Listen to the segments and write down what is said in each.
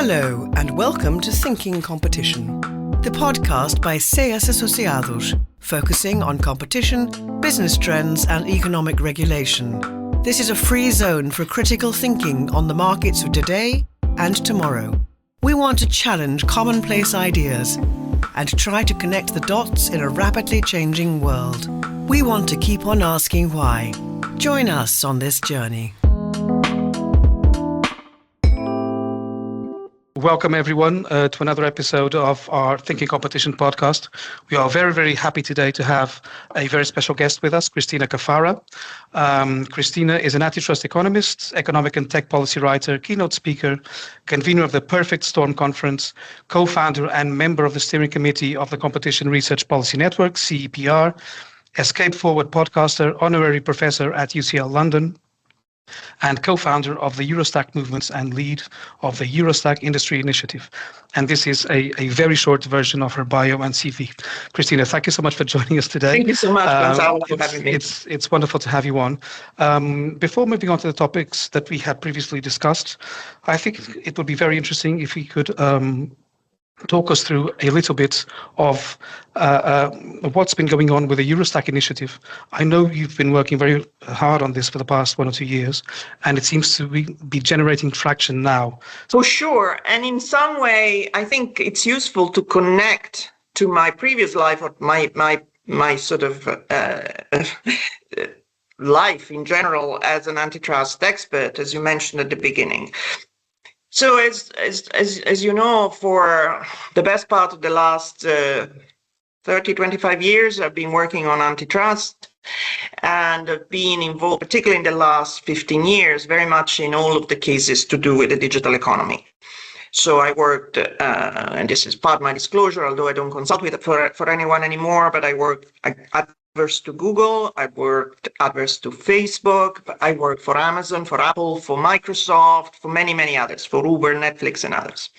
Hello and welcome to Thinking Competition, the podcast by CS Associados, focusing on competition, business trends and economic regulation. This is a free zone for critical thinking on the markets of today and tomorrow. We want to challenge commonplace ideas and try to connect the dots in a rapidly changing world. We want to keep on asking why. Join us on this journey. Welcome everyone to another episode of our Thinking Competition podcast. We are very, very happy today to have a very special guest with us, Cristina Caffarra. Cristina is an antitrust economist, economic and tech policy writer, keynote speaker, convener of the Perfect Storm Conference, co-founder and member of the steering committee of the Competition Research Policy Network, CEPR, Escape Forward podcaster, Honorary Professor at UCL London, and co-founder of the EuroStack movements and lead of the EuroStack Industry Initiative. And this is a very short version of her bio and CV. Cristina, thank you so much for joining us today. Thank you so much, Gonçalo, for having me. It's wonderful to have you on. Before moving on to the topics that we had previously discussed, I think it would be very interesting if we could talk us through a little bit of what's been going on with the EuroStack initiative. I know you've been working very hard on this for the past 1 or 2 years, and it seems to be generating traction now. For sure. And in some way, I think it's useful to connect to my previous life or my sort of life in general as an antitrust expert, as you mentioned at the beginning. So as you know, for the best part of the last 30, 25 years, I've been working on antitrust and I've been involved, particularly in the last 15 years, very much in all of the cases to do with the digital economy. So I worked, and this is part of my disclosure, although I don't consult with it for anyone anymore, but I worked adverse to Google, I worked adverse to Facebook, I worked for Amazon, for Apple, for Microsoft, for many, many others, for Uber, Netflix, and others.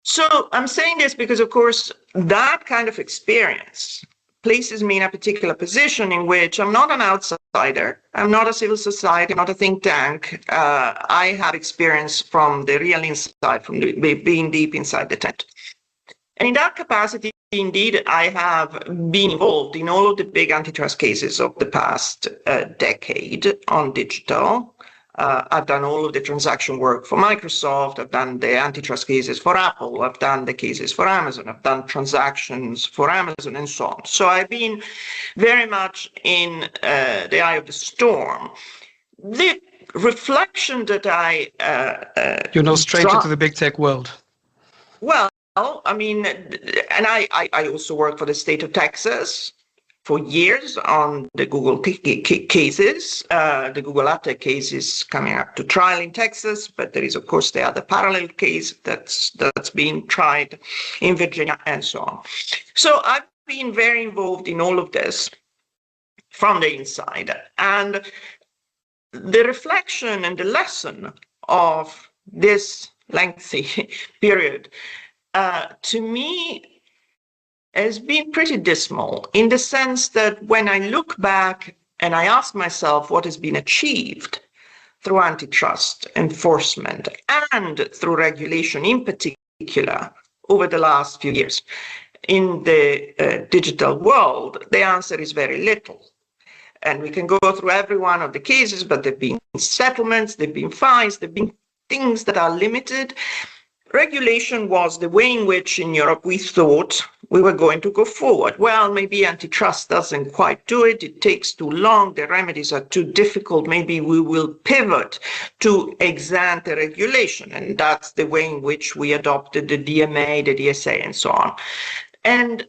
So I'm saying this because, of course, that kind of experience places me in a particular position in which I'm not an outsider, I'm not a civil society, I'm not a think tank. I have experience from the real inside, from being deep inside the tent. And in that capacity, indeed, I have been involved in all of the big antitrust cases of the past decade on digital. I've done all of the transaction work for Microsoft. I've done the antitrust cases for Apple. I've done the cases for Amazon. I've done transactions for Amazon and so on. So I've been very much in the eye of the storm. The reflection that I straight into the big tech world. Well, I mean, and I also worked for the state of Texas for years on the Google cases. The Google AdTech case is coming up to trial in Texas, but there is, of course, the other parallel case that's being tried in Virginia and so on. So I've been very involved in all of this from the inside. And the reflection and the lesson of this lengthy period to me has been pretty dismal in the sense that when I look back and I ask myself what has been achieved through antitrust enforcement and through regulation in particular over the last few years in the digital world, the answer is very little. And we can go through every one of the cases, but there have been settlements, there have been fines, there have been things that are limited. Regulation was the way in which in Europe we thought we were going to go forward. Well, maybe antitrust doesn't quite do it. It takes too long. The remedies are too difficult. Maybe we will pivot to ex ante regulation. And that's the way in which we adopted the DMA, the DSA, and so on. And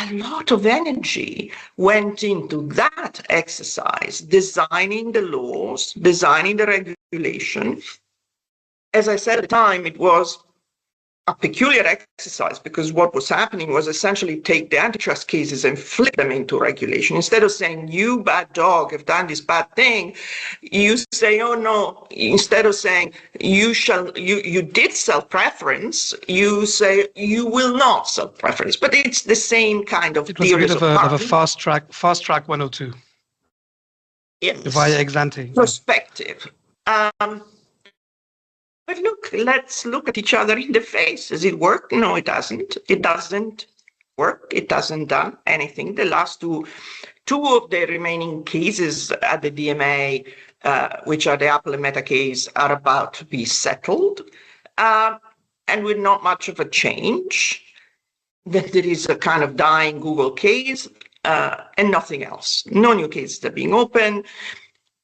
a lot of energy went into that exercise, designing the laws, designing the regulation. As I said at the time, it was a peculiar exercise because what was happening was essentially take the antitrust cases and flip them into regulation. Instead of saying, you bad dog have done this bad thing, you say, oh no, instead of saying you did self-preference, you say you will not self-preference. But it's the same kind of theory. It was a bit of a fast track 102. Yes. Via ex ante. Perspective. but look, let's look at each other in the face. Does it work? No, it doesn't. It doesn't work. It doesn't done anything. The last two of the remaining cases at the DMA, which are the Apple and Meta case, are about to be settled, and with not much of a change. That there is a kind of dying Google case, and nothing else. No new cases are being opened.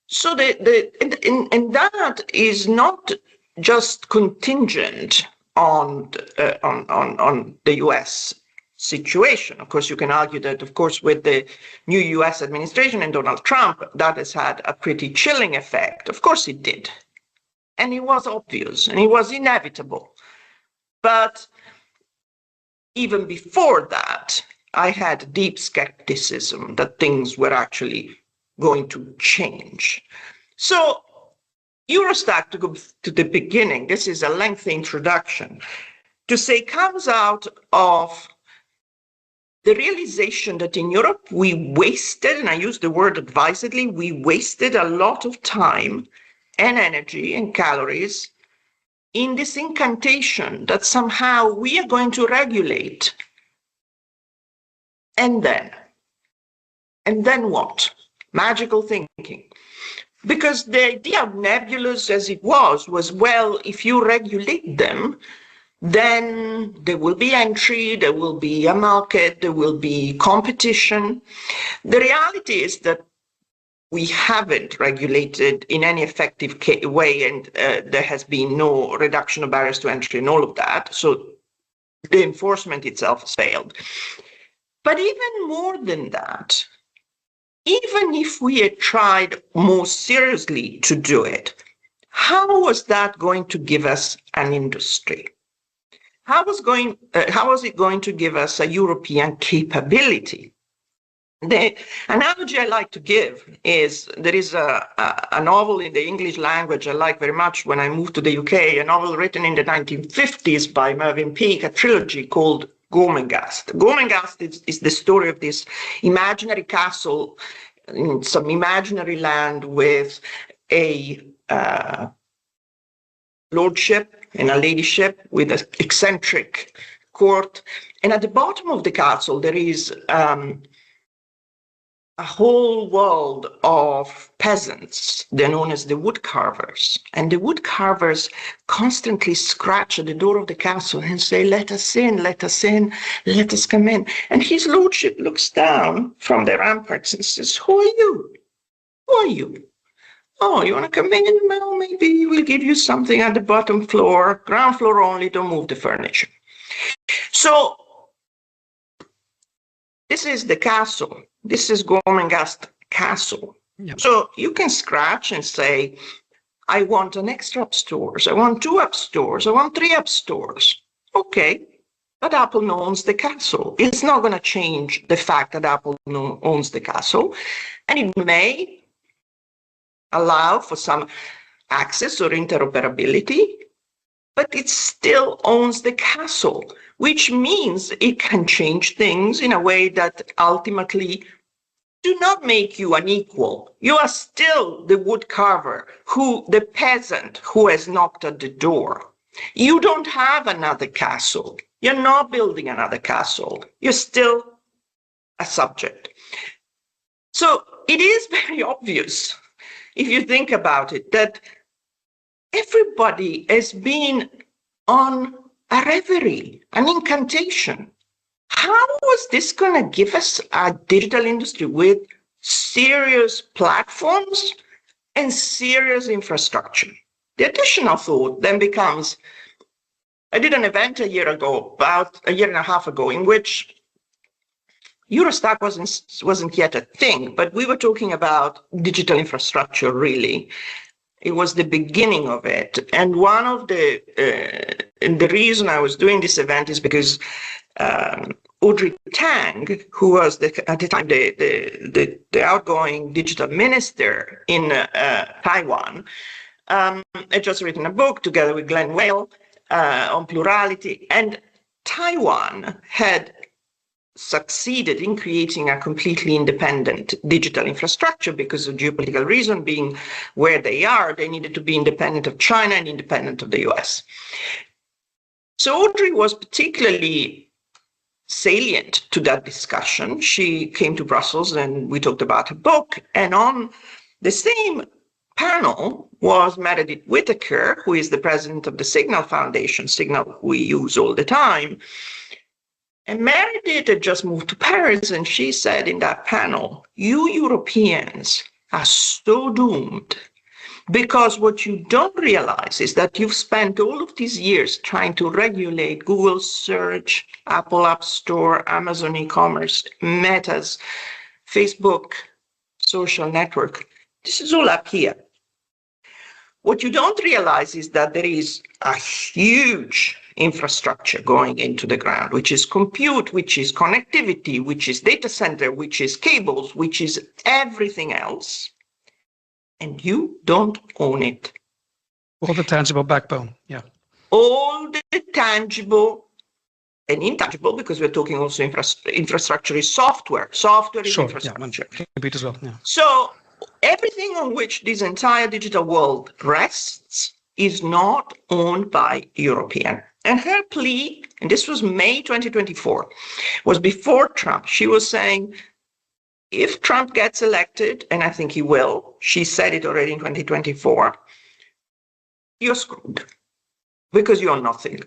So and that is not just contingent on the US situation. Of course, you can argue that, of course, with the new US administration and Donald Trump, that has had a pretty chilling effect. Of course it did. And it was obvious and it was inevitable. But even before that, I had deep skepticism that things were actually going to change. So EuroStack, to go to the beginning, this is a lengthy introduction, to say comes out of the realization that in Europe we wasted, and I use the word advisedly, we wasted a lot of time and energy and calories in this incantation that somehow we are going to regulate. And then what? Magical thinking. Because the idea of nebulous as it was, well, if you regulate them, then there will be entry, there will be a market, there will be competition. The reality is that we haven't regulated in any effective way, and there has been no reduction of barriers to entry and all of that. So the enforcement itself has failed. But even more than that, even if we had tried more seriously to do it, how was that going to give us an industry? How was it going to give us a European capability? The analogy I like to give is there is a novel in the English language I like very much when I moved to the UK, a novel written in the 1950s by Mervyn Peake, a trilogy called Gormenghast. Gormenghast is the story of this imaginary castle in some imaginary land with a lordship and a ladyship with an eccentric court. And at the bottom of the castle, there is a whole world of peasants. They're known as the wood carvers. And the wood carvers constantly scratch at the door of the castle and say, let us in, let us in, let us come in. And his lordship looks down from the ramparts and says, who are you? Who are you? Oh, you want to come in? Well, maybe we'll give you something at the bottom floor, ground floor only, don't move the furniture. So this is the castle. This is Gormenghast Castle. Yep. So you can scratch and say, I want an extra up stores. I want 2 up stores. I want 3 up stores. Okay, but Apple owns the castle. It's not going to change the fact that Apple owns the castle. And it may allow for some access or interoperability, but it still owns the castle, which means it can change things in a way that ultimately do not make you unequal. You are still the wood carver, the peasant who has knocked at the door. You don't have another castle. You're not building another castle. You're still a subject. So it is very obvious, if you think about it, that everybody has been on a reverie, an incantation. How was this going to give us a digital industry with serious platforms and serious infrastructure? The additional thought then becomes, I did an event a year and a half ago, in which EuroStack wasn't yet a thing, but we were talking about digital infrastructure, really. It was the beginning of it. And one of the reason I was doing this event is because Audrey Tang, who was at the time the outgoing digital minister in Taiwan, had just written a book together with Glenn Whale on plurality. And Taiwan had succeeded in creating a completely independent digital infrastructure because of geopolitical reason being where they are. They needed to be independent of China and independent of the US. So Audrey was particularly salient to that discussion. She came to Brussels and we talked about her book. And on the same panel was Meredith Whittaker, who is the president of the Signal Foundation, Signal we use all the time. And Meredith had just moved to Paris, and she said in that panel, you Europeans are so doomed because what you don't realize is that you've spent all of these years trying to regulate Google search, Apple App Store, Amazon e-commerce, Meta's, Facebook, social network. This is all up here. What you don't realize is that there is a huge infrastructure going into the ground, which is compute, which is connectivity, which is data center, which is cables, which is everything else. And you don't own it. All the tangible backbone, yeah. All the tangible and intangible, because we're talking also infrastructure is software. Software is infrastructure. Yeah, compute as well, yeah. So everything on which this entire digital world rests is not owned by European. And her plea, and this was May 2024, was before Trump. She was saying, if Trump gets elected, and I think he will, she said it already in 2024, you're screwed because you're nothing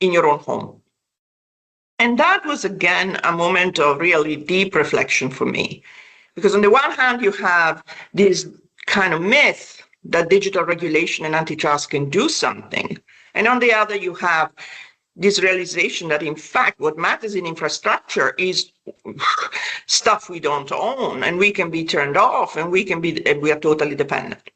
in your own home. And that was, again, a moment of really deep reflection for me. Because on the one hand, you have this kind of myth that digital regulation and antitrust can do something. And on the other, you have this realization that, in fact, what matters in infrastructure is stuff we don't own, and we can be turned off, and we are totally dependent.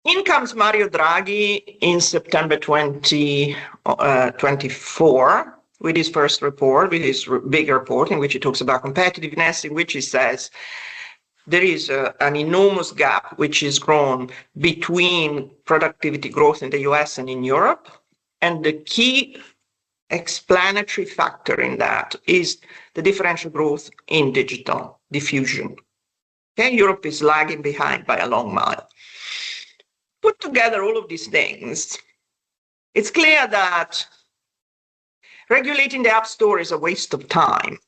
In comes Mario Draghi in September 2024 with his first report, with his big report, in which he talks about competitiveness, in which he says there is an enormous gap which is grown between productivity growth in the US and in Europe. And the key explanatory factor in that is the differential growth in digital diffusion. Okay, Europe is lagging behind by a long mile. Put together all of these things, it's clear that regulating the App Store is a waste of time.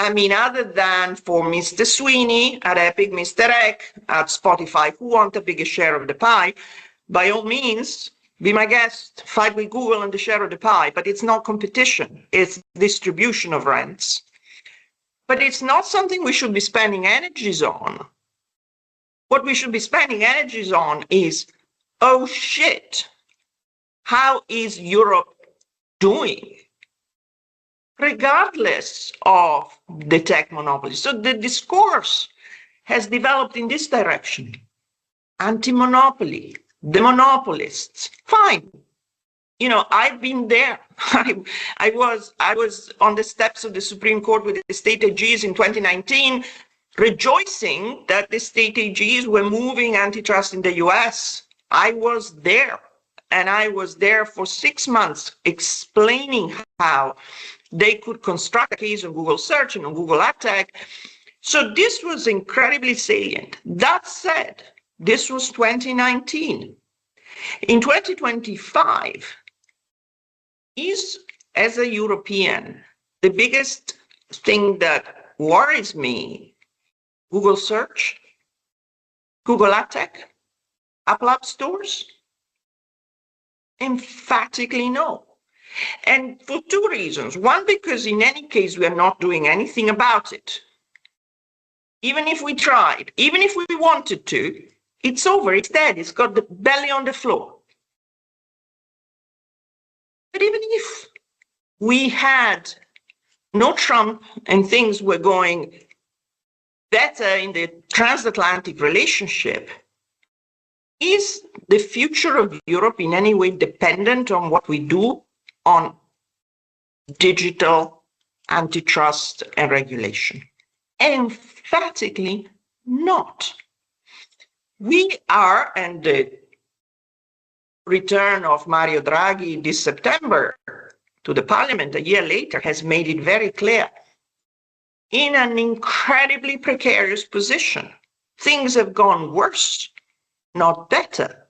I mean, other than for Mr. Sweeney at Epic, Mr. Eck at Spotify, who want a bigger share of the pie, by all means, be my guest, fight with Google on the share of the pie, but it's not competition, it's distribution of rents. But it's not something we should be spending energies on. What we should be spending energies on is, oh shit, how is Europe doing? Regardless of the tech monopoly. So the discourse has developed in this direction. Anti-monopoly, the monopolists, fine. You know, I've been there. I was on the steps of the Supreme Court with the state AGs in 2019, rejoicing that the state AGs were moving antitrust in the US. I was there, and I was there for 6 months explaining how they could construct a case on Google search and on Google Ad Tech. So this was incredibly salient. That said, this was 2019. In 2025, is, as a European, the biggest thing that worries me Google search, Google Ad Tech, Apple App Stores? Emphatically no. And for two reasons. One, because in any case, we are not doing anything about it. Even if we tried, even if we wanted to, it's over, it's dead, it's got the belly on the floor. But even if we had no Trump and things were going better in the transatlantic relationship, is the future of Europe in any way dependent on what we do on digital antitrust and regulation? Emphatically not. We are, and the return of Mario Draghi this September to the parliament a year later has made it very clear. In an incredibly precarious position, things have gone worse, not better.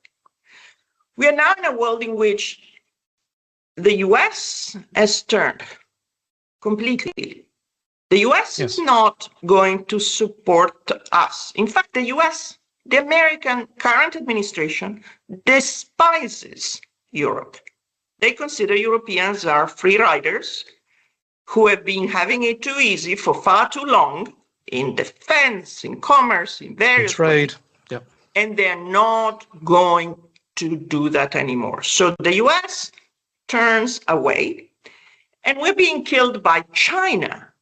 We are now in a world in which the US has turned completely. The US is not going to support us. In fact, the US, the American current administration, despises Europe. They consider Europeans are free riders who have been having it too easy for far too long in defense, in commerce, in various trade. Ways. And they're not going to do that anymore. So the US turns away, and we're being killed by China.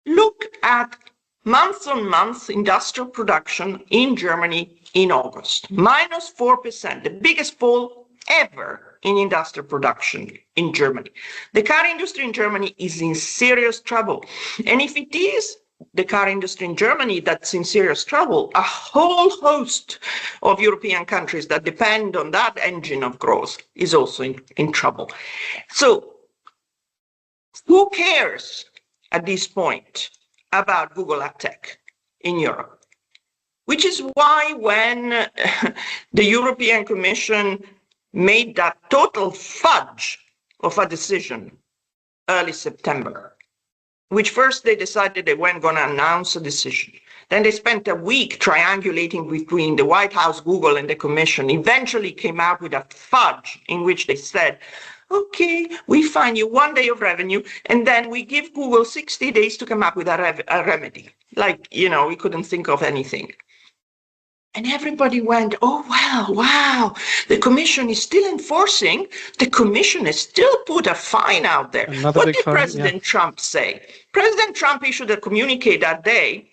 Look at month-on-month industrial production in Germany in August, -4%, the biggest fall ever in industrial production in Germany. The car industry in Germany is in serious trouble. And if it is the car industry in Germany that's in serious trouble, a whole host of European countries that depend on that engine of growth is also in trouble. So who cares at this point about Google Ad Tech in Europe? Which is why when the European Commission made that total fudge of a decision early September, which first they decided they weren't going to announce a decision. Then they spent a week triangulating between the White House, Google, and the Commission, eventually came out with a fudge in which they said, okay, we fine you 1 day of revenue, and then we give Google 60 days to come up with a remedy. Like, we couldn't think of anything. And everybody went, oh, well, wow, the Commission is still enforcing. The Commission has still put a fine out there. What did President Trump say? President Trump issued a communique that day,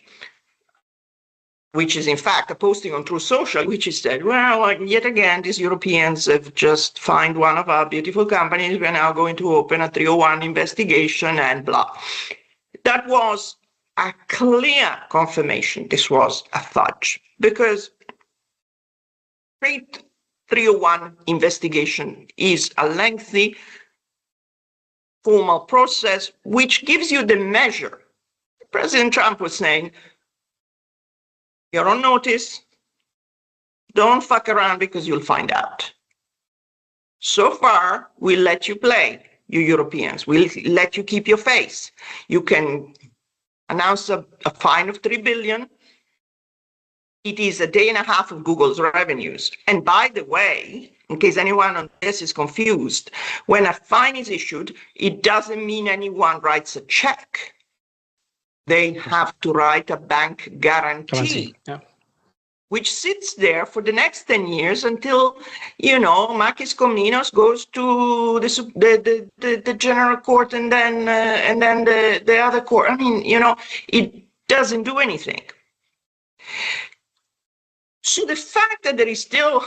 which is in fact a posting on Truth Social, which he said, well, yet again, these Europeans have just fined one of our beautiful companies. We're now going to open a 301 investigation and blah. That was a clear confirmation this was a fudge, because 301 investigation is a lengthy formal process which gives you the measure. President Trump was saying, you're on notice, don't fuck around because you'll find out. So far, we'll let you play, you Europeans. We'll let you keep your face. You can announce a fine of 3 billion. It is a day and a half of Google's revenues. And by the way, in case anyone on this is confused, when a fine is issued, it doesn't mean anyone writes a check. They have to write a bank guarantee. Which sits there for the next 10 years until, Makis Komnenos goes to the general court and then the other court. I mean, it doesn't do anything. So the fact that there is still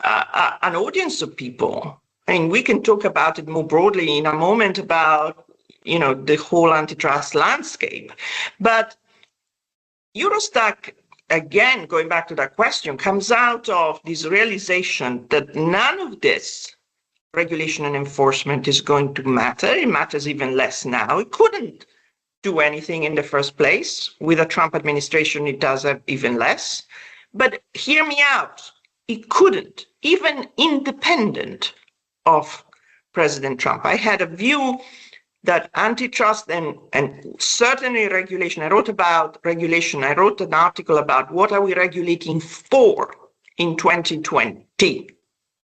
an audience of people, we can talk about it more broadly in a moment about, the whole antitrust landscape, but EuroStack, again, going back to that question, comes out of this realization that none of this regulation and enforcement is going to matter. It matters even less now. It couldn't do anything in the first place. With a Trump administration, it does have even less. But hear me out. It couldn't, even independent of President Trump. I had a view that antitrust and certainly regulation, I wrote about regulation, I wrote an article about what are we regulating for in 2020,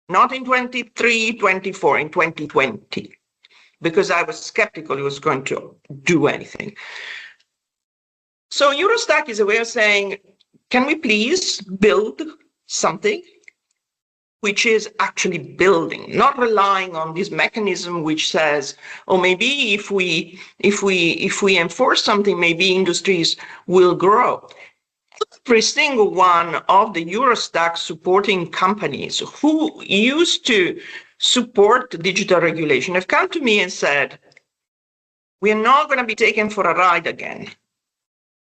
not in 23, 24, in 2020, because I was skeptical it was going to do anything. So EuroStack is a way of saying, can we please build something which is actually building, not relying on this mechanism which says, oh, maybe if we enforce something, maybe industries will grow. Every single one of the EuroStack supporting companies who used to support digital regulation have come to me and said, we're not going to be taken for a ride again.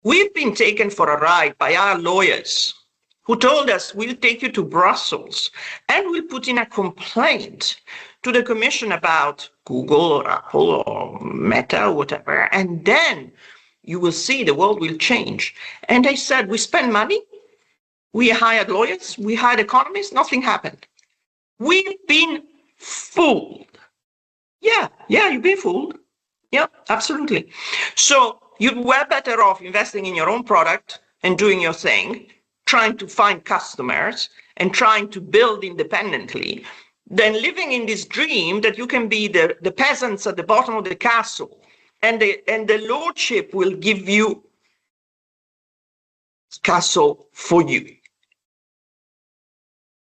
We've been taken for a ride by our lawyers, who told us, we'll take you to Brussels and we'll put in a complaint to the Commission about Google or Apple or Meta or whatever, and then you will see the world will change. And they said, we spend money, we hired lawyers, we hired economists, nothing happened. We've been fooled. Yeah, you've been fooled. Yeah, absolutely. So you were better off investing in your own product and doing your thing, trying to find customers and trying to build independently, than living in this dream that you can be the peasants at the bottom of the castle and the lordship will give you castle for you.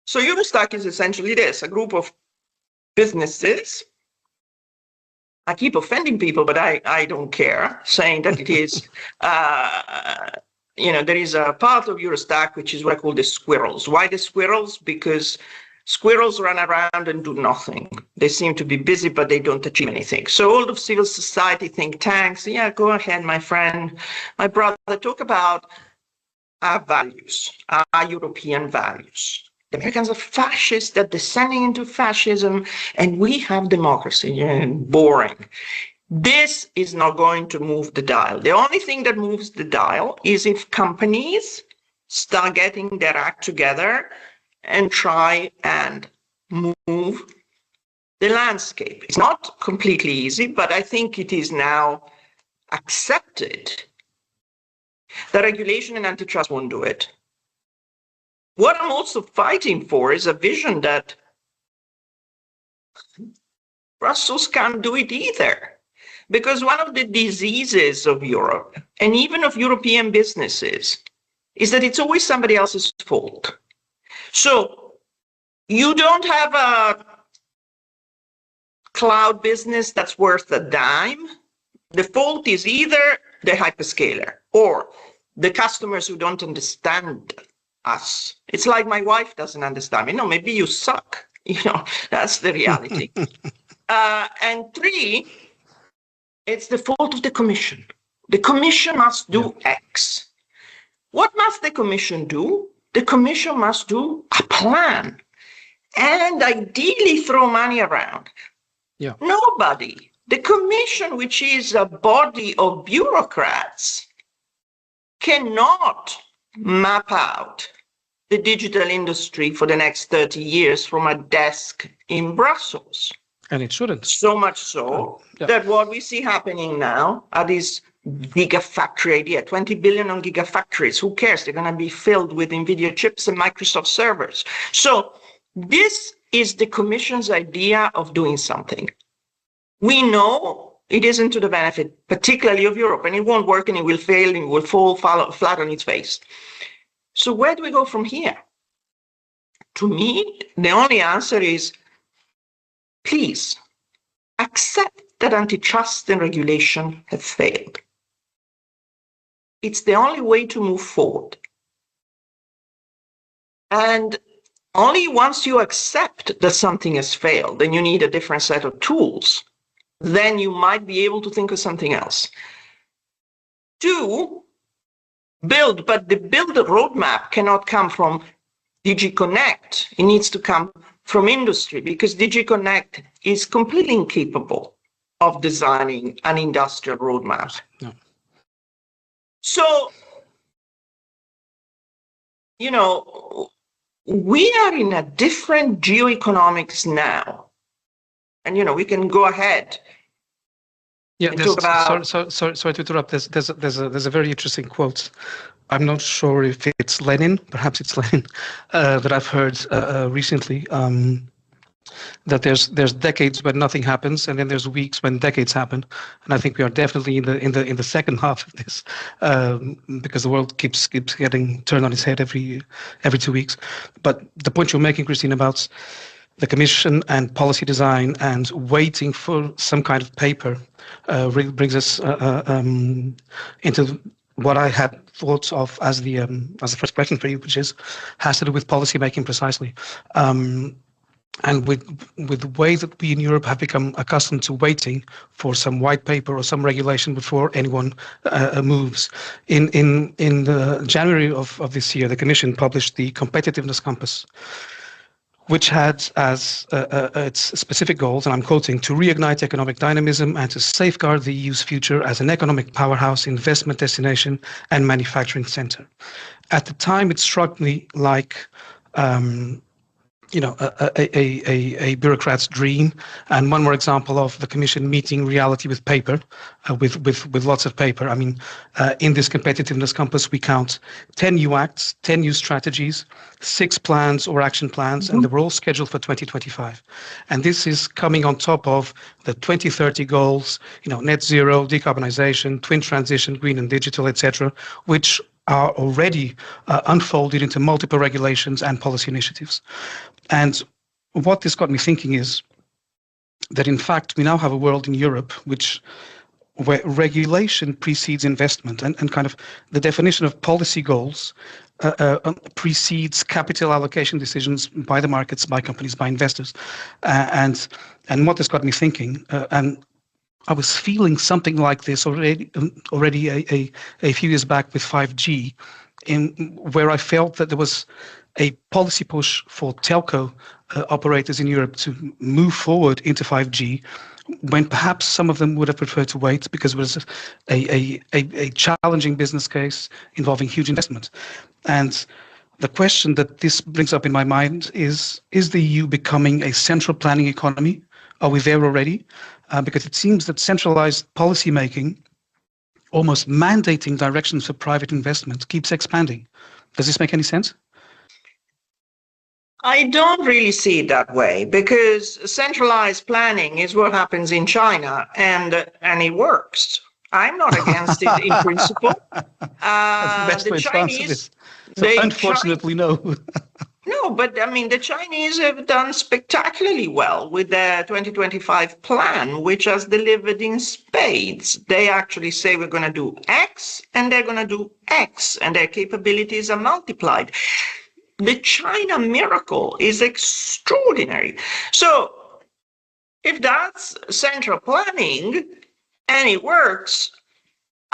So EuroStack is essentially this, a group of businesses. I keep offending people, but I don't care, saying that it is, there is a part of EuroStack, which is what I call the squirrels. Why the squirrels? Because squirrels run around and do nothing. They seem to be busy, but they don't achieve anything. So all of civil society think tanks, yeah, go ahead, my friend, my brother, talk about our values, our European values. The Americans are fascists, they're descending into fascism, and we have democracy. Boring. This is not going to move the dial. The only thing that moves the dial is if companies start getting their act together and try and move the landscape. It's not completely easy, but I think it is now accepted that regulation and antitrust won't do it. What I'm also fighting for is a vision that Brussels can't do it either. Because one of the diseases of Europe, and even of European businesses, is that it's always somebody else's fault. So you don't have a cloud business that's worth a dime. The fault is either the hyperscaler or the customers who don't understand us. It's like my wife doesn't understand me. No, maybe you suck. That's the reality. And three, it's the fault of the Commission. The Commission must do X. What must the Commission do? The Commission must do a plan and ideally throw money around. Yeah. Nobody. The Commission, which is a body of bureaucrats, cannot map out the digital industry for the next 30 years from a desk in Brussels. And it shouldn't. So much so that what we see happening now are these gigafactory idea, 20 billion on gigafactories. Who cares? They're going to be filled with NVIDIA chips and Microsoft servers. So this is the Commission's idea of doing something. We know it isn't to the benefit, particularly of Europe, and it won't work and it will fail and it will fall flat on its face. So where do we go from here? To me, the only answer is, please accept that antitrust and regulation have failed. It's the only way to move forward. And only once you accept that something has failed, then you need a different set of tools, then you might be able to think of something else. Two, build, but the build roadmap cannot come from DG Connect. It needs to come from industry, because DG Connect is completely incapable of designing an industrial roadmap. No. So, we are in a different geoeconomics now. And, we can go ahead. Yeah, sorry to interrupt. There's a very interesting quote. I'm not sure if it's Lenin, perhaps it's Lenin, that I've heard recently. That there's decades when nothing happens, and then there's weeks when decades happen. And I think we are definitely in the second half of this, because the world keeps getting turned on its head every 2 weeks. But the point you're making, Cristina, about the Commission and policy design and waiting for some kind of paper really brings us into what I had thought of as the first question for you, which has to do with policy making precisely. And with the way that we in Europe have become accustomed to waiting for some white paper or some regulation before anyone moves. In the January of this year, the Commission published the Competitiveness Compass, which had as its specific goals, and I'm quoting, to reignite economic dynamism and to safeguard the EU's future as an economic powerhouse, investment destination, and manufacturing center. At the time, it struck me like a bureaucrat's dream, and one more example of the Commission meeting reality with paper, with lots of paper. I mean, in this competitiveness compass, we count 10 new acts, 10 new strategies, 6 plans or action plans, and they were all scheduled for 2025. And this is coming on top of the 2030 goals, net zero, decarbonization, twin transition, green and digital, etc., which are already unfolded into multiple regulations and policy initiatives. And what this got me thinking is that, in fact, we now have a world in Europe where regulation precedes investment, and kind of the definition of policy goals precedes capital allocation decisions by the markets, by companies, by investors. And what this got me thinking, and I was feeling something like this already a few years back with 5G, where I felt that there was a policy push for telco operators in Europe to move forward into 5G, when perhaps some of them would have preferred to wait because it was a challenging business case involving huge investment. And the question that this brings up in my mind is the EU becoming a central planning economy? Are we there already? Because it seems that centralized policy making, almost mandating directions for private investment, keeps expanding. Does this make any sense? I don't really see it that way, because centralized planning is what happens in China, and it works. I'm not against it in principle. That's the best way to answer this. So unfortunately, no. No, but I mean, the Chinese have done spectacularly well with their 2025 plan, which has delivered in spades. They actually say we're going to do X, and they're going to do X, and their capabilities are multiplied. The China miracle is extraordinary. So if that's central planning and it works,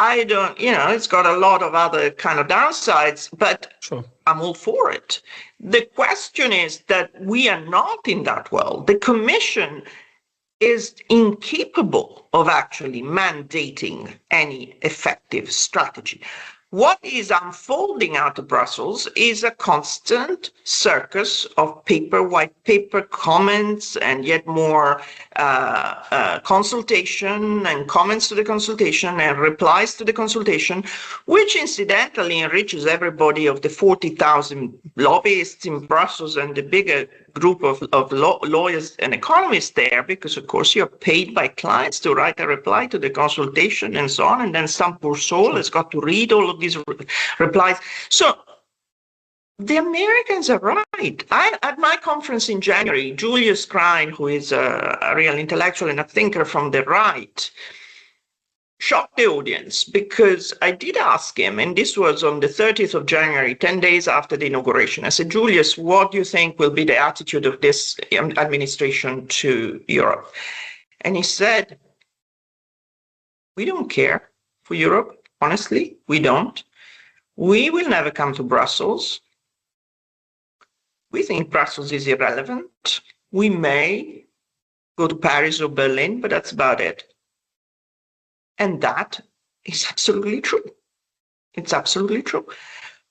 it's got a lot of other kind of downsides, but sure, I'm all for it. The question is that we are not in that world. The Commission is incapable of actually mandating any effective strategy. What is unfolding out of Brussels is a constant circus of white paper comments, and yet more consultation and comments to the consultation and replies to the consultation, which incidentally enriches everybody of the 40,000 lobbyists in Brussels and the bigger group of lawyers and economists there, because of course you're paid by clients to write a reply to the consultation and so on, and then some poor soul has got to read all of these replies. So the Americans are right. At my conference in January, Julius Krein, who is a real intellectual and a thinker from the right, shocked the audience, because I did ask him, and this was on the 30th of January, 10 days after the inauguration. I said, Julius, what do you think will be the attitude of this administration to Europe? And he said, we don't care for Europe. Honestly, we don't. We will never come to Brussels. We think Brussels is irrelevant. We may go to Paris or Berlin, but that's about it. And that is absolutely true. It's absolutely true.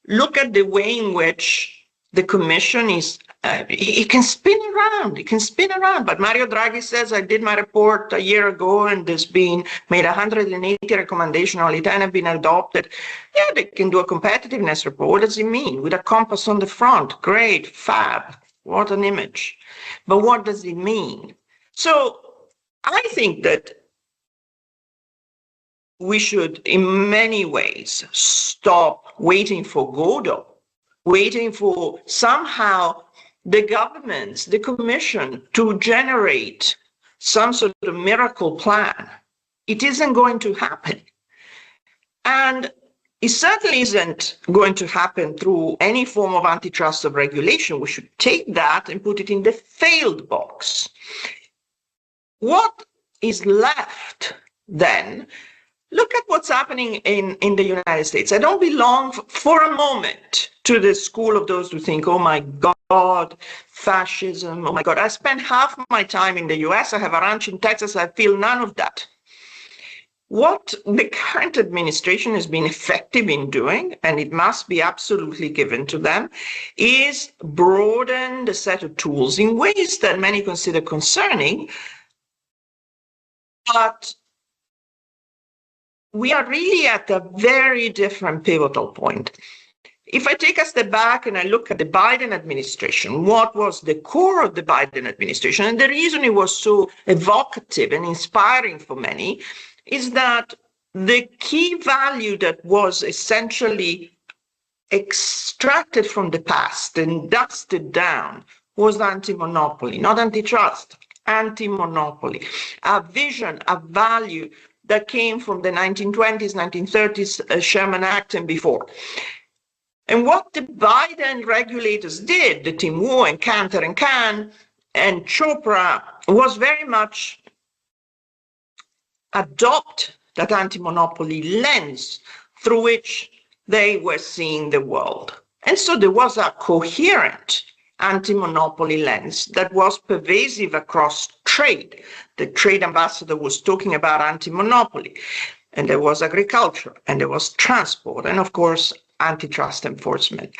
Look at the way in which the Commission is, it can spin around. It can spin around. But Mario Draghi says, I did my report a year ago, and there's been made 180 recommendations, only 10 have been adopted. Yeah, they can do a competitiveness report. What does it mean? With a compass on the front. Great, fab. What an image. But what does it mean? So I think that we should, in many ways, stop waiting for Godot, waiting for somehow the governments, the Commission, to generate some sort of miracle plan. It isn't going to happen. And it certainly isn't going to happen through any form of antitrust or regulation. We should take that and put it in the failed box. What is left then Look at what's happening in the United States. I don't belong for a moment to the school of those who think, oh my God, fascism, oh my God. I spent half my time in the US. I have a ranch in Texas. I feel none of that. What the current administration has been effective in doing, and it must be absolutely given to them, is broaden the set of tools in ways that many consider concerning, but we are really at a very different pivotal point. If I take a step back and I look at the Biden administration, what was the core of the Biden administration, and the reason it was so evocative and inspiring for many, is that the key value that was essentially extracted from the past and dusted down was anti-monopoly, not antitrust, anti-monopoly, a vision, a value that came from the 1920s, 1930s, Sherman Act and before. And what the Biden regulators did, the Tim Wu and Cantor and Khan and Chopra, was very much adopt that anti-monopoly lens through which they were seeing the world. And so there was a coherent anti-monopoly lens that was pervasive across trade. The trade ambassador was talking about anti-monopoly, and there was agriculture, and there was transport, and of course, antitrust enforcement.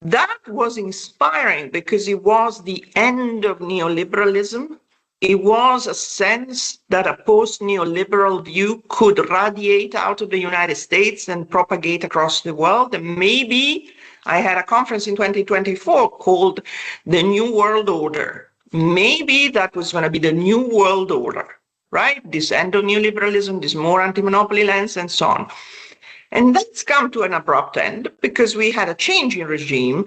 That was inspiring because it was the end of neoliberalism. It was a sense that a post-neoliberal view could radiate out of the United States and propagate across the world. And maybe I had a conference in 2024 called the New World Order. Maybe that was going to be the New World Order, right? This end of neoliberalism, this more anti-monopoly lens, and so on. And that's come to an abrupt end because we had a change in regime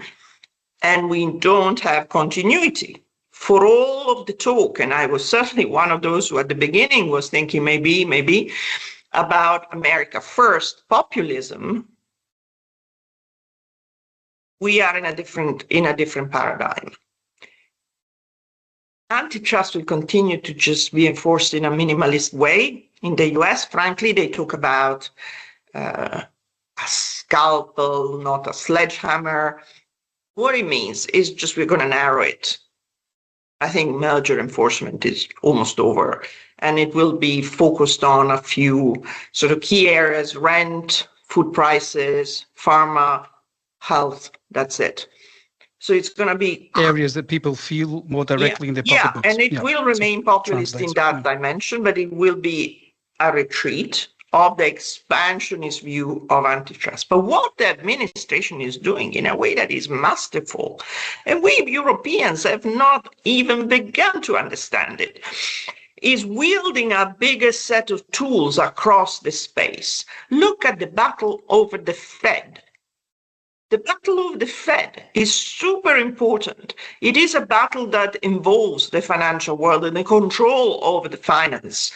and we don't have continuity. For all of the talk, and I was certainly one of those who at the beginning was thinking maybe about America First populism, we are in a different paradigm. Antitrust will continue to just be enforced in a minimalist way. In the US, frankly, they talk about a scalpel, not a sledgehammer. What it means is just we're going to narrow it. I think merger enforcement is almost over, and it will be focused on a few sort of key areas: rent, food prices, pharma, health. That's it. So it's going to be areas that people feel more directly in their pocketbooks. And it will remain populist in that dimension, but it will be a retreat of the expansionist view of antitrust. But what the administration is doing in a way that is masterful, and we Europeans have not even begun to understand it, is wielding a bigger set of tools across the space. Look at the battle over the Fed. The battle over the Fed is super important. It is a battle that involves the financial world and the control over the finance.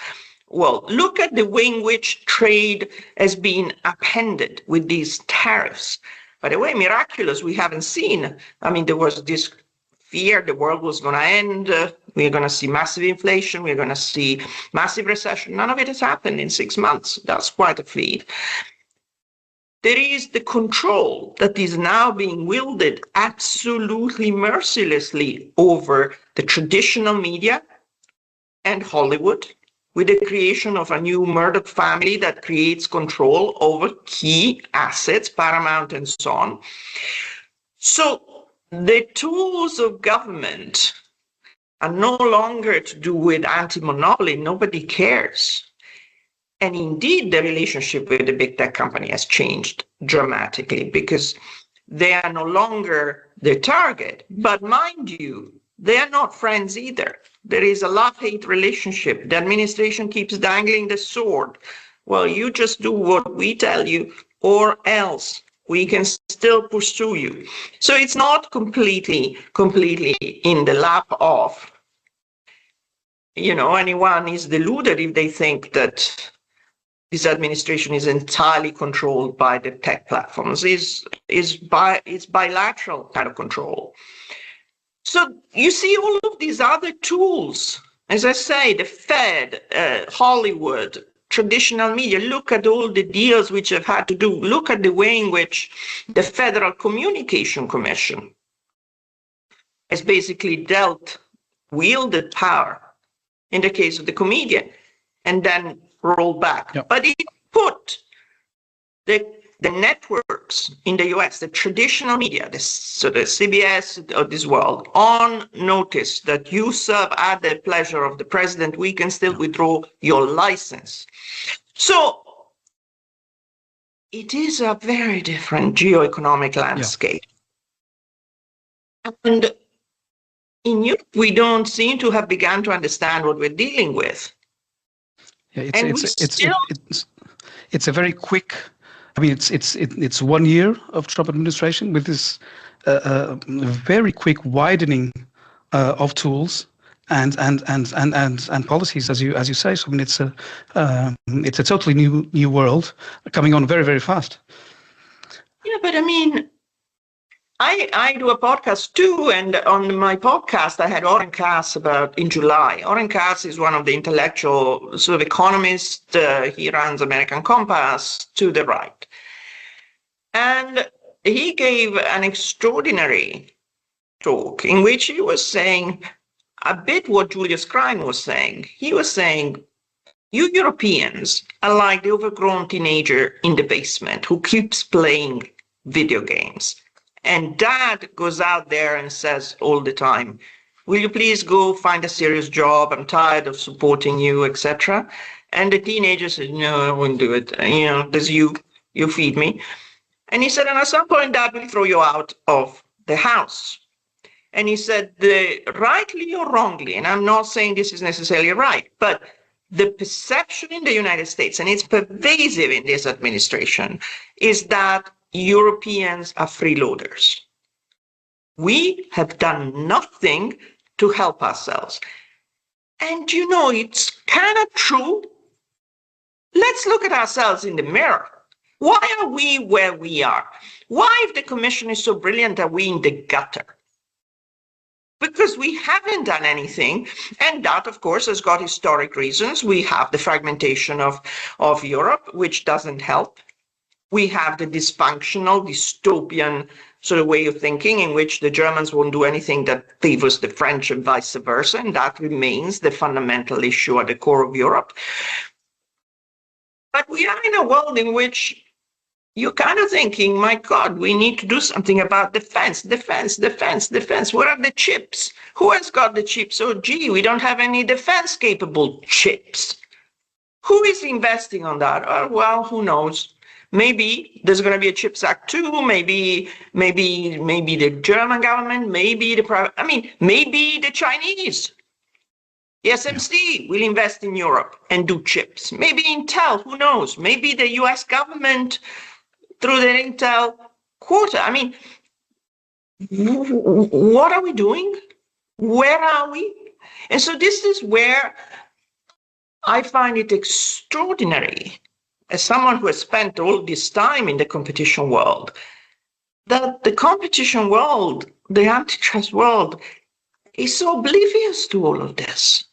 Well, look at the way in which trade has been appended with these tariffs. By the way, miraculous, we haven't seen. I mean, there was this fear the world was going to end. We're going to see massive inflation. We're going to see massive recession. None of it has happened in 6 months. That's quite a feat. There is the control that is now being wielded absolutely mercilessly over the traditional media and Hollywood, with the creation of a new Murdoch family that creates control over key assets, Paramount and so on. So the tools of government are no longer to do with anti-monopoly. Nobody cares. And indeed, the relationship with the big tech company has changed dramatically because they are no longer the target. But mind you, they are not friends either. There is a love-hate relationship. The administration keeps dangling the sword. Well, you just do what we tell you, or else we can still pursue you. So it's not completely in the lap of, anyone is deluded if they think that this administration is entirely controlled by the tech platforms. It's bilateral kind of control. So you see all of these other tools, as I say, the Fed, Hollywood, traditional media. Look at all the deals which have had to do. Look at the way in which the Federal Communication Commission has basically wielded power in the case of the comedian and then rolled back. Yep. But it put the networks in the US, the traditional media, so the CBS of this world, on notice that you serve at the pleasure of the president, we can still withdraw your license. So it is a very different geoeconomic landscape. Yeah. And in Europe, we don't seem to have begun to understand what we're dealing with. Yeah, it's a very quick. I mean, it's 1 year of Trump administration with this very quick widening of tools and policies, as you say. So I mean, it's a totally new world coming on very, very fast. Yeah, but I mean, I do a podcast too, and on my podcast I had Oren Cass in July. Oren Cass is one of the intellectual sort of economists. He runs American Compass to the right. And he gave an extraordinary talk in which he was saying a bit what Julius Krein was saying. He was saying, you Europeans are like the overgrown teenager in the basement who keeps playing video games. And dad goes out there and says all the time, will you please go find a serious job? I'm tired of supporting you, etc. And the teenager says, no, I won't do it. You know, there's you feed me. And he said, and at some point, dad will throw you out of the house. And he said, rightly or wrongly, and I'm not saying this is necessarily right, but the perception in the United States, and it's pervasive in this administration, is that Europeans are freeloaders. We have done nothing to help ourselves. And you know, it's kind of true. Let's look at ourselves in the mirror. Why are we where we are? Why, if the Commission is so brilliant, are we in the gutter? Because we haven't done anything, and that, of course, has got historic reasons. We have the fragmentation of Europe, which doesn't help. We have the dysfunctional, dystopian sort of way of thinking in which the Germans won't do anything that favors the French and vice versa, and that remains the fundamental issue at the core of Europe. But we are in a world in which you're kind of thinking, my God, we need to do something about defense. Where are the chips? Who has got the chips? Oh, gee, we don't have any defense-capable chips. Who is investing on that? Well, who knows? Maybe there's going to be a CHIPS Act too. Maybe the German government. Maybe the Chinese. The SMC will invest in Europe and do chips. Maybe Intel. Who knows? Maybe the U.S. government through the Intel quota. I mean, what are we doing? Where are we? And so this is where I find it extraordinary, as someone who has spent all this time in the competition world, that the competition world, the antitrust world, is so oblivious to all of this.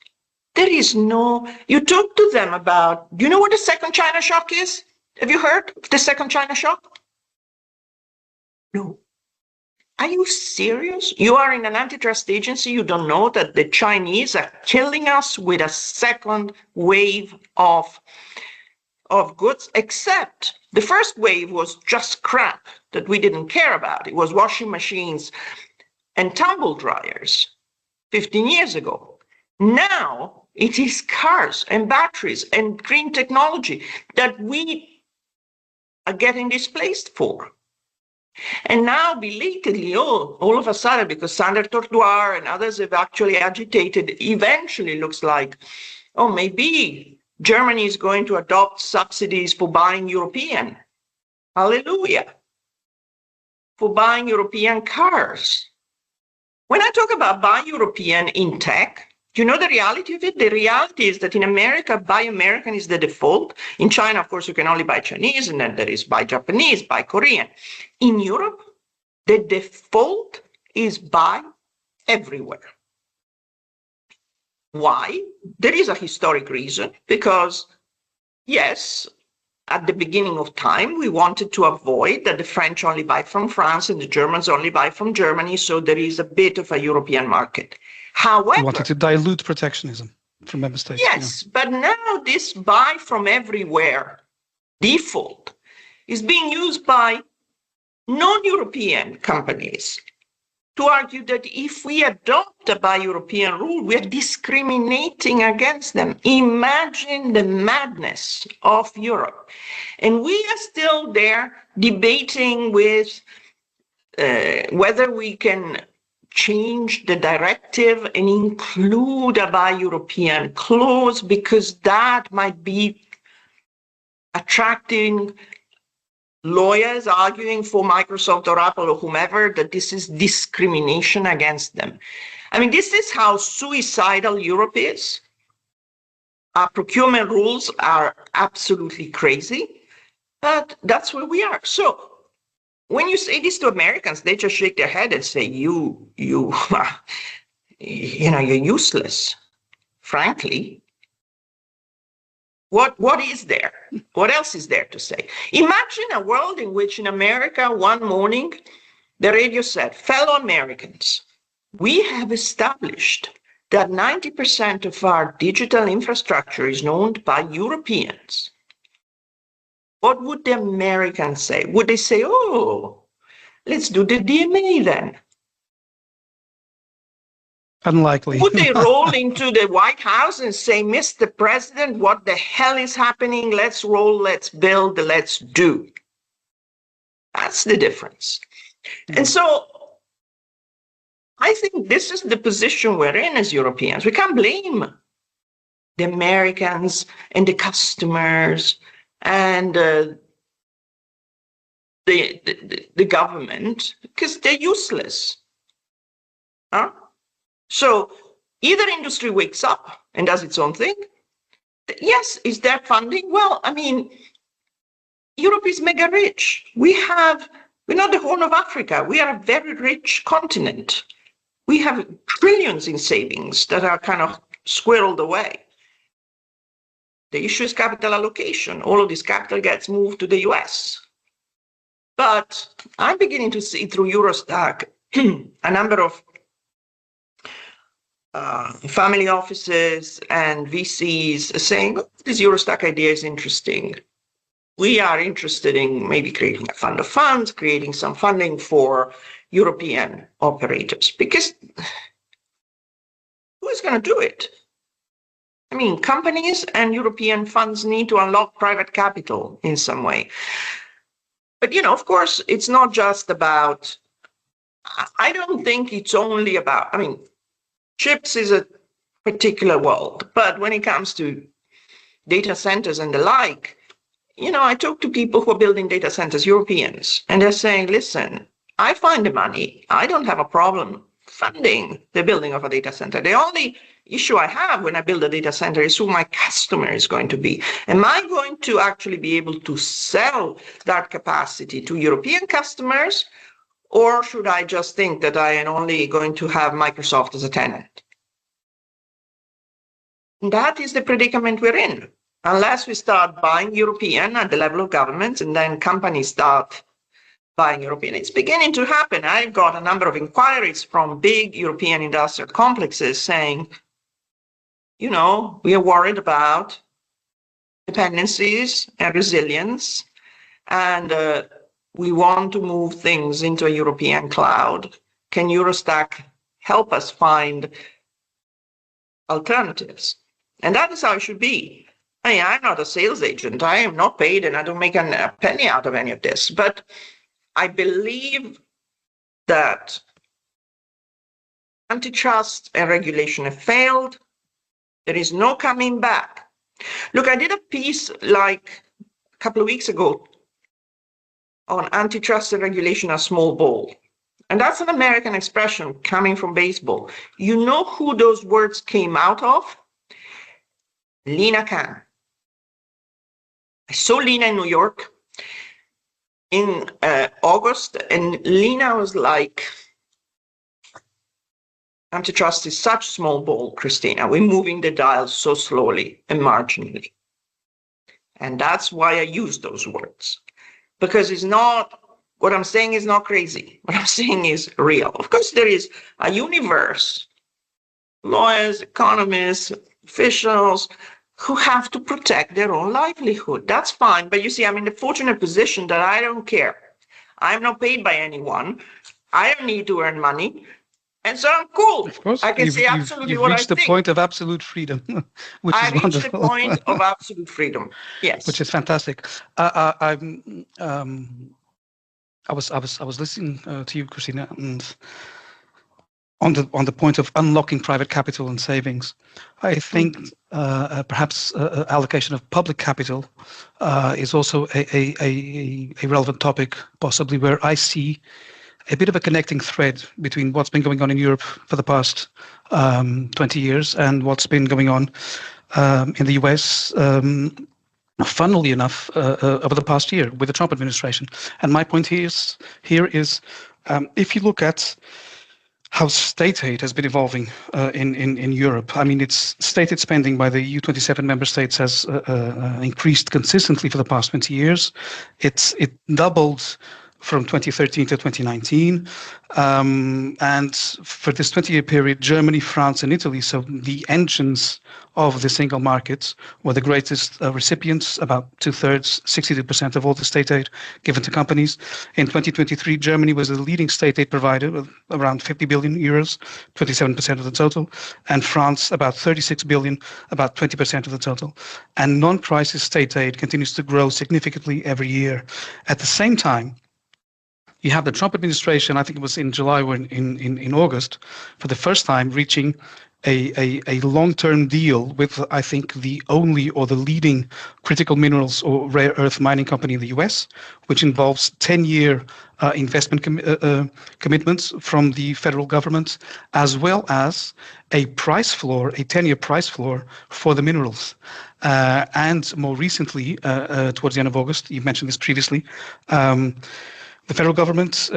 There is you talk to them about, do you know what the second China shock is? Have you heard of the second China shock? No. Are you serious? You are in an antitrust agency, you don't know that the Chinese are killing us with a second wave of goods, except the first wave was just crap that we didn't care about. It was washing machines and tumble dryers 15 years ago. Now it is cars and batteries and green technology that we are getting displaced for. And now belatedly, all of a sudden, because Sander Tordoir and others have actually agitated, eventually looks like, maybe Germany is going to adopt subsidies for buying European. Hallelujah. For buying European cars. When I talk about buy European in tech, do you know the reality of it? The reality is that in America, buy American is the default. In China, of course, you can only buy Chinese, and then there is buy Japanese, buy Korean. In Europe, the default is buy everywhere. Why? There is a historic reason, because yes, at the beginning of time, we wanted to avoid that the French only buy from France and the Germans only buy from Germany, so there is a bit of a European market. However, you wanted to dilute protectionism from member states. Yes, but now this buy from everywhere default is being used by non-European companies to argue that if we adopt a buy European rule, we are discriminating against them. Imagine the madness of Europe. And we are still there debating with whether we can change the directive and include a buy European clause, because that might be attracting lawyers arguing for Microsoft or Apple or whomever that this is discrimination against them. I mean, this is how suicidal Europe is. Our procurement rules are absolutely crazy, but that's where we are. So when you say this to Americans, they just shake their head and say, you're useless, frankly. What is there? What else is there to say? Imagine a world in which in America, one morning, the radio said, fellow Americans, we have established that 90% of our digital infrastructure is owned by Europeans. What would the Americans say? Would they say, oh, let's do the DMA then? Unlikely. Would they roll into the White House and say, Mr. President, what the hell is happening? Let's roll, let's build, let's do. That's the difference. And so I think this is the position we're in as Europeans. We can't blame the Americans and the customers and the government, because they're useless. Huh? So either industry wakes up and does its own thing. Yes, is there funding? Well, I mean, Europe is mega rich. We're not the Horn of Africa. We are a very rich continent. We have trillions in savings that are kind of squirreled away. The issue is capital allocation. All of this capital gets moved to the US. But I'm beginning to see through EuroStack a number of family offices and VCs saying, oh, this EuroStack idea is interesting. We are interested in maybe creating a fund of funds, creating some funding for European operators, because who is going to do it? I mean, companies and European funds need to unlock private capital in some way. But, of course, it's not just about, I don't think it's only about, chips is a particular world, but when it comes to data centers and the like, I talk to people who are building data centers, Europeans, and they're saying, listen, I find the money. I don't have a problem funding the building of a data center. The only issue I have when I build a data center is who my customer is going to be. Am I going to actually be able to sell that capacity to European customers? Or should I just think that I am only going to have Microsoft as a tenant? And that is the predicament we're in. Unless we start buying European at the level of governments and then companies start buying European. It's beginning to happen. I've got a number of inquiries from big European industrial complexes saying, we are worried about dependencies and resilience, and we want to move things into a European cloud. Can EuroStack help us find alternatives? And that is how it should be. I'm not a sales agent. I am not paid, and I don't make a penny out of any of this. But I believe that antitrust and regulation have failed. There is no coming back. Look, I did a piece like a couple of weeks ago on antitrust and regulation, a small ball. And that's an American expression coming from baseball. You know who those words came out of? Lina Khan. I saw Lina in New York in August, and Lina was like, antitrust is such small ball, Cristina. We're moving the dial so slowly and marginally. And that's why I use those words. Because it's not, what I'm saying is not crazy. What I'm saying is real. Of course, there is a universe, lawyers, economists, officials, who have to protect their own livelihood. That's fine. But you see, I'm in the fortunate position that I don't care. I'm not paid by anyone. I don't need to earn money. And so I'm cool. Of course, I can say absolutely you've what I reached the think. point of absolute freedom, which I is reached wonderful. the point of absolute freedom. Yes. Which is fantastic. I was listening to you, Cristina, and on the point of unlocking private capital and savings, I think perhaps allocation of public capital is also a relevant topic, possibly where I see a bit of a connecting thread between what's been going on in Europe for the past 20 years and what's been going on in the US, funnily enough, over the past year with the Trump administration. And my point here is if you look at how state aid has been evolving in Europe. I mean, it's state spending by the EU27 member states has increased consistently for the past 20 years. It doubled from 2013 to 2019. And for this 20-year period, Germany, France, and Italy, so the engines of the single market, were the greatest recipients, about 2/3, 62% of all the state aid given to companies. In 2023, Germany was the leading state aid provider with around 50 billion euros, 27% of the total, and France about 36 billion, about 20% of the total. And non-crisis state aid continues to grow significantly every year. At the same time, you have the Trump administration, I think it was in July or in August, for the first time reaching a long-term deal with, I think, the only or the leading critical minerals or rare earth mining company in the US, which involves 10-year investment commitments from the federal government, as well as a price floor, a 10-year price floor for the minerals. And more recently, towards the end of August, you mentioned this previously, the federal government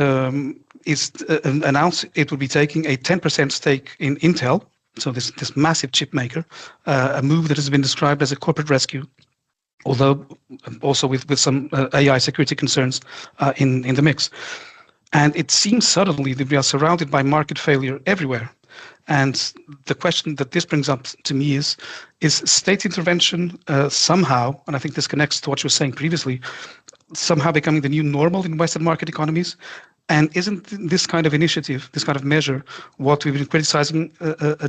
is announced it will be taking a 10% stake in Intel, so this massive chip maker, a move that has been described as a corporate rescue, although also with some AI security concerns in the mix. And it seems suddenly that we are surrounded by market failure everywhere. And the question that this brings up to me is state intervention somehow, and I think this connects to what you were saying previously, somehow becoming the new normal in Western market economies? And isn't this kind of initiative, this kind of measure, what we've been criticizing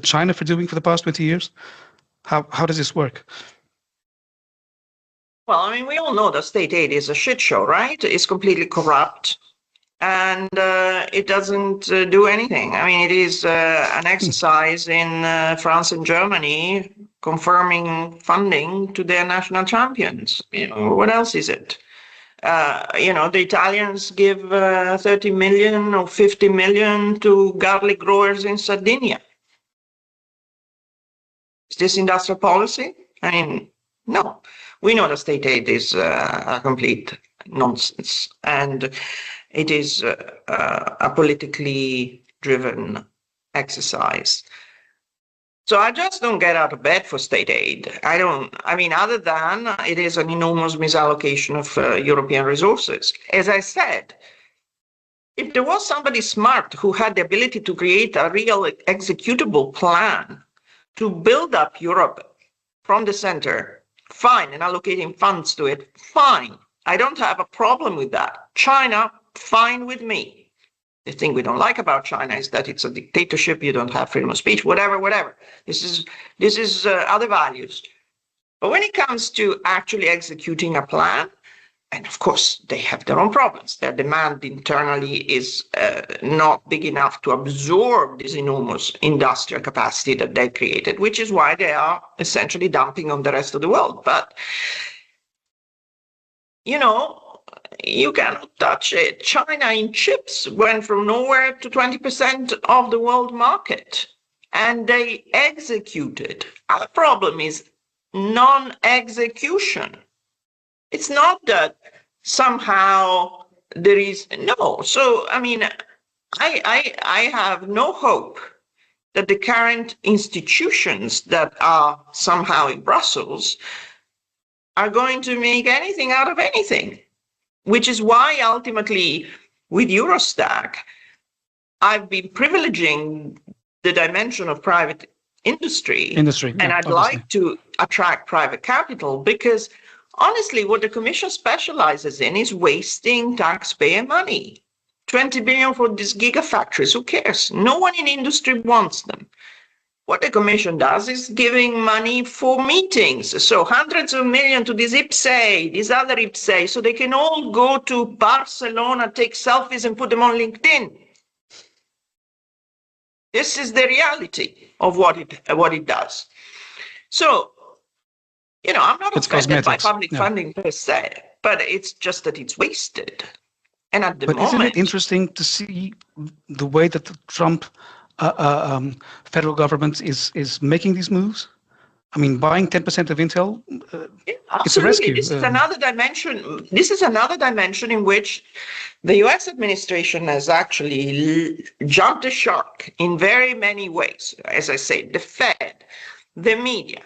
China for doing for the past 20 years? How does this work? Well, I mean, we all know that state aid is a shit show, right? It's completely corrupt, and it doesn't do anything. I mean, it is an exercise in France and Germany confirming funding to their national champions. You know, what else is it? The Italians give 30 million or 50 million to garlic growers in Sardinia. Is this industrial policy? I mean, no. We know that state aid is a complete nonsense, and it is a politically driven exercise. So I just don't get out of bed for state aid. Other than it is an enormous misallocation of European resources. As I said, if there was somebody smart who had the ability to create a real executable plan to build up Europe from the center, fine, and allocating funds to it, fine. I don't have a problem with that. China, fine with me. The thing we don't like about China is that it's a dictatorship. You don't have freedom of speech, whatever. This is other values. But when it comes to actually executing a plan, and of course they have their own problems. Their demand internally is not big enough to absorb this enormous industrial capacity that they created, which is why they are essentially dumping on the rest of the world. But you cannot touch it. China in chips went from nowhere to 20% of the world market, and they executed. Our problem is non-execution. It's not that somehow there is no. So, I mean, I have no hope that the current institutions that are somehow in Brussels are going to make anything out of anything, which is why ultimately with EuroStack, I've been privileging the dimension of private industry, and I'd obviously like to attract private capital because honestly, what the Commission specializes in is wasting taxpayer money. 20 billion for these gigafactories, who cares? No one in industry wants them. What the Commission does is giving money for meetings. So hundreds of millions to this IPSE, these other IPSE, so they can all go to Barcelona, take selfies and put them on LinkedIn. This is the reality of what it does. So, you know, I'm not offended by public funding per se, but it's just that it's wasted. And at the moment... But isn't it interesting to see the way that the Trump federal government is making these moves? I mean, buying 10% of Intel, it's a rescue. This is another dimension. This is another dimension in which the US administration has actually jumped the shark in very many ways. As I say, the Fed, the media,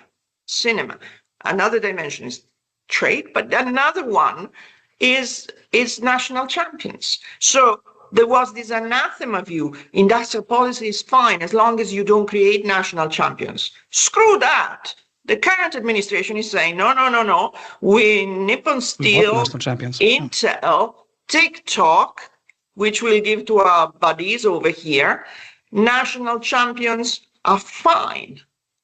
cinema. Another dimension is trade, but another one is national champions. So there was this anathema view, industrial policy is fine as long as you don't create national champions. Screw that. The current administration is saying, no. We Nippon Steel, Intel, TikTok, which we'll give to our buddies over here, national champions are fine.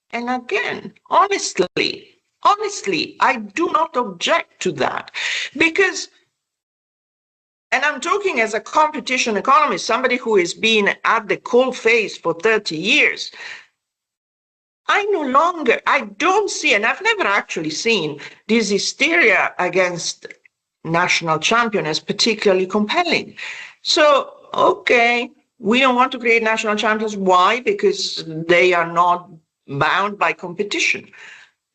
And again, honestly, I do not object to that because, and I'm talking as a competition economist, somebody who has been at the coal face for 30 years, I don't see, and I've never actually seen this hysteria against national champion as particularly compelling. So, okay, we don't want to create national champions. Why? Because they are not bound by competition.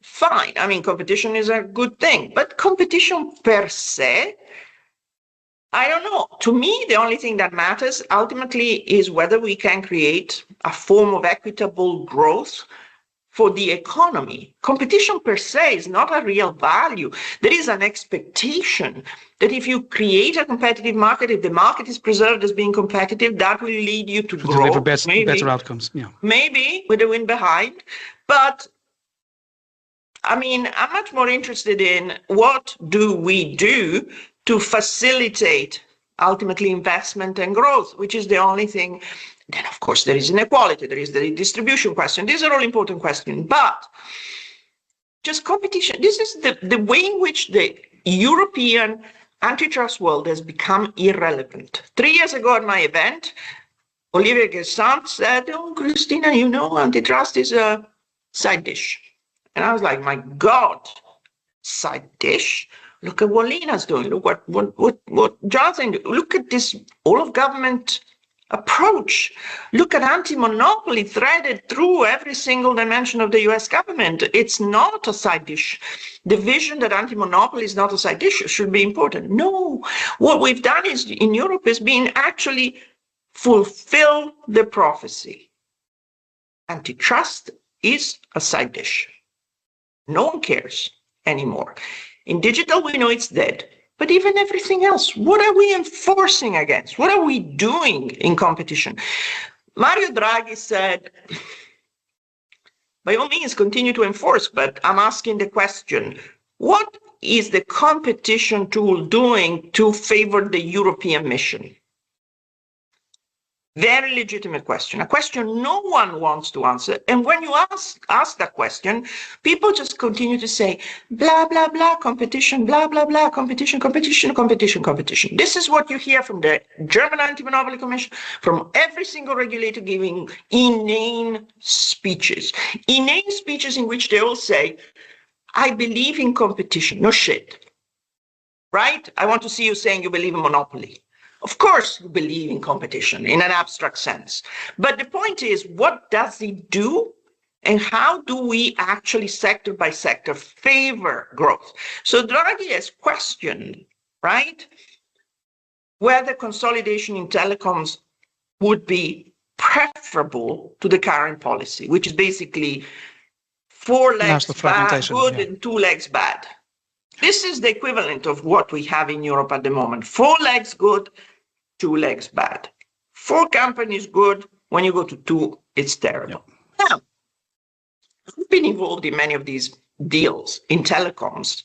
Fine. I mean, competition is a good thing, but competition per se, I don't know. To me, the only thing that matters ultimately is whether we can create a form of equitable growth for the economy. Competition per se is not a real value. There is an expectation that if you create a competitive market, if the market is preserved as being competitive, that will lead you to grow. Deliver better outcomes. Yeah. Maybe with the wind behind, but I mean, I'm much more interested in what do we do to facilitate ultimately investment and growth, which is the only thing. Then, of course, there is inequality, there is the distribution question. These are all important questions, but just competition. This is the way in which the European antitrust world has become irrelevant. 3 years ago at my event, Olivier Guessant said, oh, Cristina, you know, antitrust is a side dish. And I was like, my God, side dish? Look at what Lena's doing. Look what Jonathan do. Look at this all of government approach. Look at anti-monopoly threaded through every single dimension of the US government. It's not a side dish. The vision that anti-monopoly is not a side dish should be important. No, what we've done is in Europe has been actually fulfill the prophecy. Antitrust is a side dish. No one cares anymore. In digital, we know it's dead. But even everything else, what are we enforcing against? What are we doing in competition? Mario Draghi said, by all means, continue to enforce, but I'm asking the question, what is the competition tool doing to favor the European mission? Very legitimate question, a question no one wants to answer. And when you ask that question, people just continue to say, blah, blah, blah, competition, blah, blah, blah, competition, competition, competition, competition. This is what you hear from the German Anti-Monopoly Commission, from every single regulator giving inane speeches in which they all say, I believe in competition. No shit, right? I want to see you saying you believe in monopoly. Of course, you believe in competition in an abstract sense. But the point is, what does it do? And how do we actually, sector by sector, favor growth? So Draghi has questioned, right, whether consolidation in telecoms would be preferable to the current policy, which is basically 4 legs bad, good, and 2 legs bad. This is the equivalent of what we have in Europe at the moment. 4 legs good, 2 legs bad. 4 companies good, when you go to 2, it's terrible. Yeah. Now, I've been involved in many of these deals in telecoms,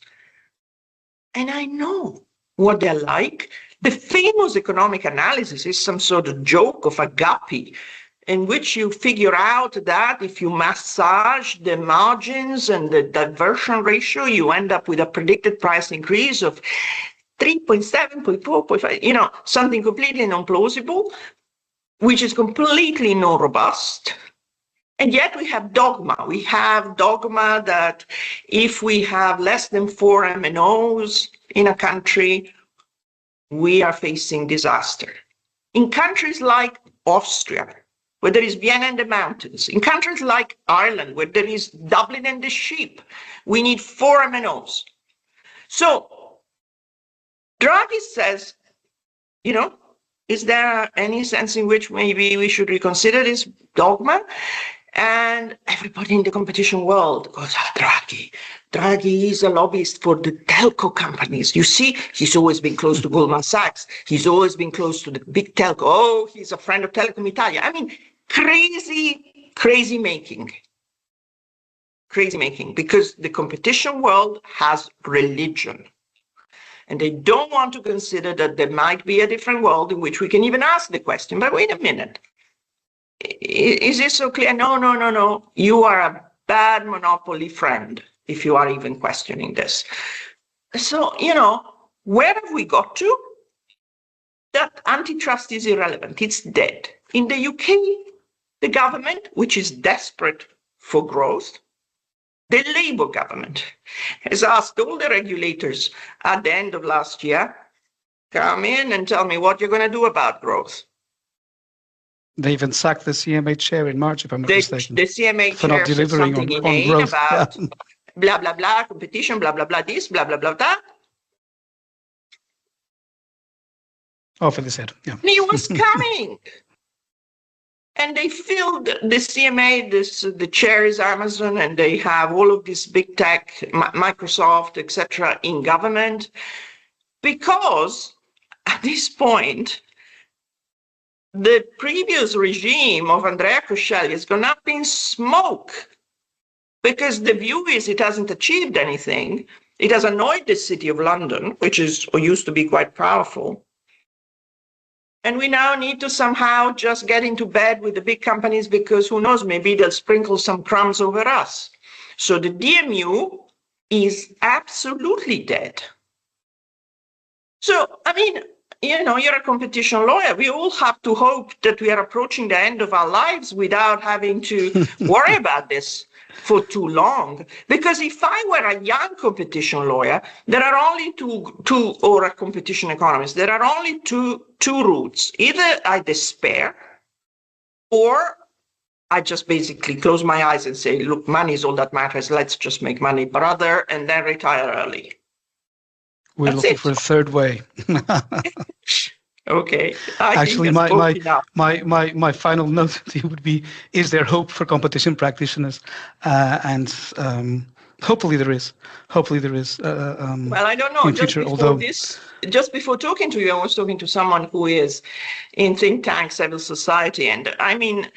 and I know what they're like. The famous economic analysis is some sort of joke of agape, in which you figure out that if you massage the margins and the diversion ratio, you end up with a predicted price increase of 3.7, 0.4, 0.5, something completely non-plausible, which is completely non-robust. And yet we have dogma. We have dogma that if we have less than 4 MNOs in a country, we are facing disaster. In countries like Austria, where there is Vienna and the mountains, in countries like Ireland, where there is Dublin and the sheep, we need 4 MNOs. So Draghi says, is there any sense in which maybe we should reconsider this dogma? And everybody in the competition world goes, Draghi is a lobbyist for the telco companies. You see, he's always been close to Goldman Sachs. He's always been close to the big telco. Oh, he's a friend of Telecom Italia. I mean, crazy making, because the competition world has religion. And they don't want to consider that there might be a different world in which we can even ask the question, but wait a minute. Is this so clear? No. You are a bad monopoly friend if you are even questioning this. So, where have we got to? That antitrust is irrelevant. It's dead. In the UK, the government, which is desperate for growth, the Labour government has asked all the regulators at the end of last year, come in and tell me what you're going to do about growth. They even sacked the CMA chair in March, if I'm not mistaken. The CMA for chair not delivering said something on growth. About blah, blah, blah, competition, blah, blah, blah, this, blah, blah, blah, that. Off with his head, yeah. And he was coming. And they filled the CMA, the chair is Amazon, and they have all of this big tech, Microsoft, etc., in government, because at this point, the previous regime of Andrea Coscelli has gone up in smoke, because the view is it hasn't achieved anything. It has annoyed the city of London, which is or used to be quite powerful. And we now need to somehow just get into bed with the big companies, because who knows, maybe they'll sprinkle some crumbs over us. So the DMU is absolutely dead. So, I mean, you're a competition lawyer. We all have to hope that we are approaching the end of our lives without having to worry about this for too long. Because if I were a young competition lawyer, there are only two, or a competition economist, there are only two routes. Either I despair, or I just basically close my eyes and say, look, money is all that matters. Let's just make money, brother, and then retire early. We're looking for a third way. Okay. Actually, my final note to you would be: is there hope for competition practitioners? And hopefully there is. Well, I don't know. In future, just before talking to you, I was talking to someone who is in think tank civil society, and I mean,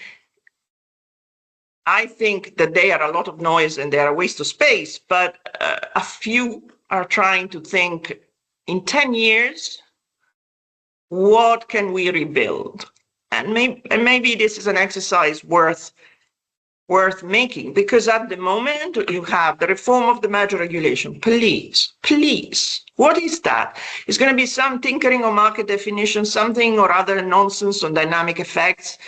I think that they are a lot of noise and they are a waste of space, but a few are trying to think in 10 years, what can we rebuild? And maybe this is an exercise worth making, because at the moment you have the reform of the merger regulation. Please, what is that? It's going to be some tinkering on market definition, something or other nonsense on dynamic effects.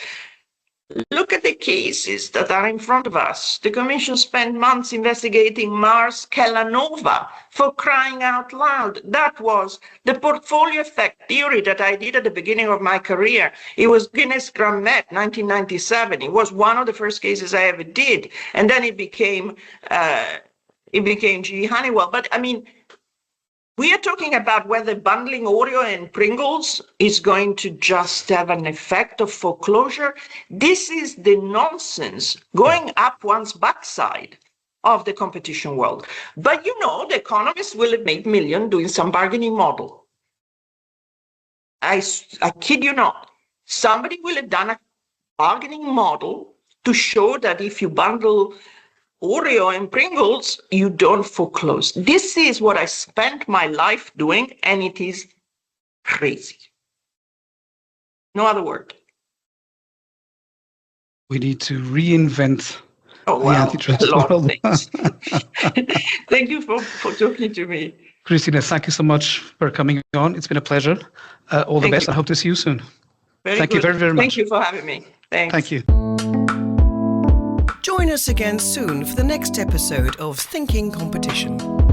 Look at the cases that are in front of us. The Commission spent months investigating Mars Kellanova, for crying out loud. That was the portfolio effect theory that I did at the beginning of my career. It was Guinness-Gramet, 1997. It was one of the first cases I ever did. And then it became GE Honeywell. But I mean, we are talking about whether bundling Oreo and Pringles is going to just have an effect of foreclosure. This is the nonsense going up one's backside of the competition world. But the economists will have made millions doing some bargaining model. I kid you not. Somebody will have done a bargaining model to show that if you bundle Oreo and Pringles, you don't foreclose. This is what I spent my life doing, and it is crazy. No other word. We need to reinvent the antitrust world. Thank you for talking to me. Cristina, thank you so much for coming on. It's been a pleasure. All the best. I hope to see you soon. Thank you very, very much. Thank you for having me. Thanks. Thank you. Join us again soon for the next episode of Thinking Competition.